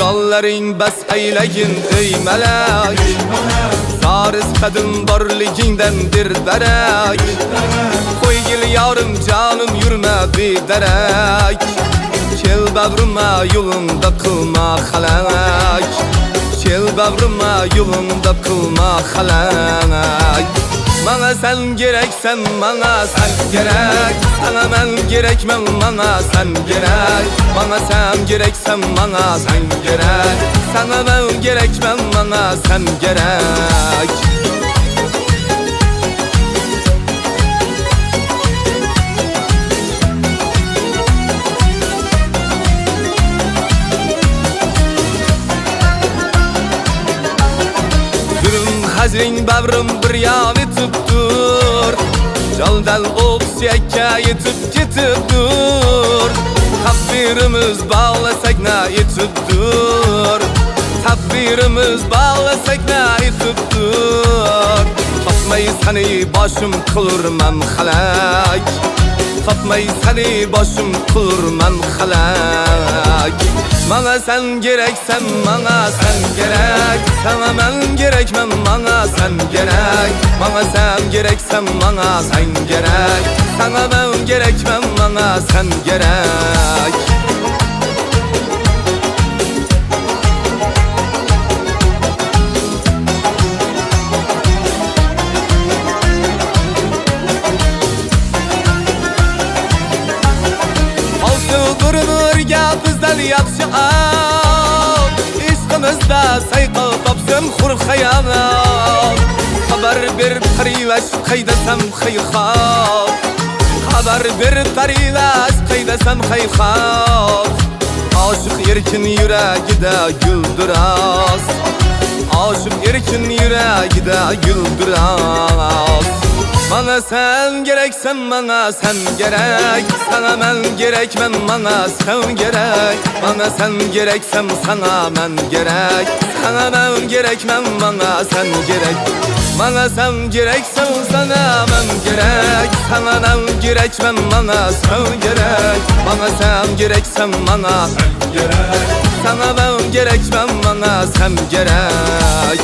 Kralların bas eyleyin ey melek, Sarız kadın barligindendir derek. Koy gel yarım canım yürüme bir derek. Çel bavrıma yolunda kılma halak, Çel bavrıma yolunda kılma halak. Bana sen gereksen bana sen gerek, sana ben gerekmem bana sen gerek. Bana sen gereksen bana sen gerek, sana ben gerekmem bana sen gerek. Hazrin bavrım bir yavi tuttur, Jaldan opsiyakka yetip ketipdur. Takdirimiz bağlasak na yetipdur, Takdirimiz bağlasak na yetipdur. Tapmayız hani başım kılırmam halak, Tapmayız hani başım kılırmam halak. Bana sen gereksen bana sen gerek, sana ben gerekmem bana sen gerek. Bana sen gereksen bana sen gerek, sana ben gerekmem bana sen gerek. Bizden yaxşı al, İşqimizda sayqal topsam xur xayal. Xabar bir tarilash qaydasam xayxal, Xabar bir tarilash qaydasam xayxal. Aşık erkin yüreğide güldüraz, Aşık erkin yüreğide güldüraz. Bana sen gereksen bana sen gerek, sana ben gerekmem bana sen gerek. Bana sen gereksem sana ben gerek, sana ben gerekmem bana sen gerek. Bana sen gereksen sana ben gerek, sana ben gerekmem bana sen gerek. Bana sen gereksem bana sen gerek, sana ben gerekmem bana sen gerek.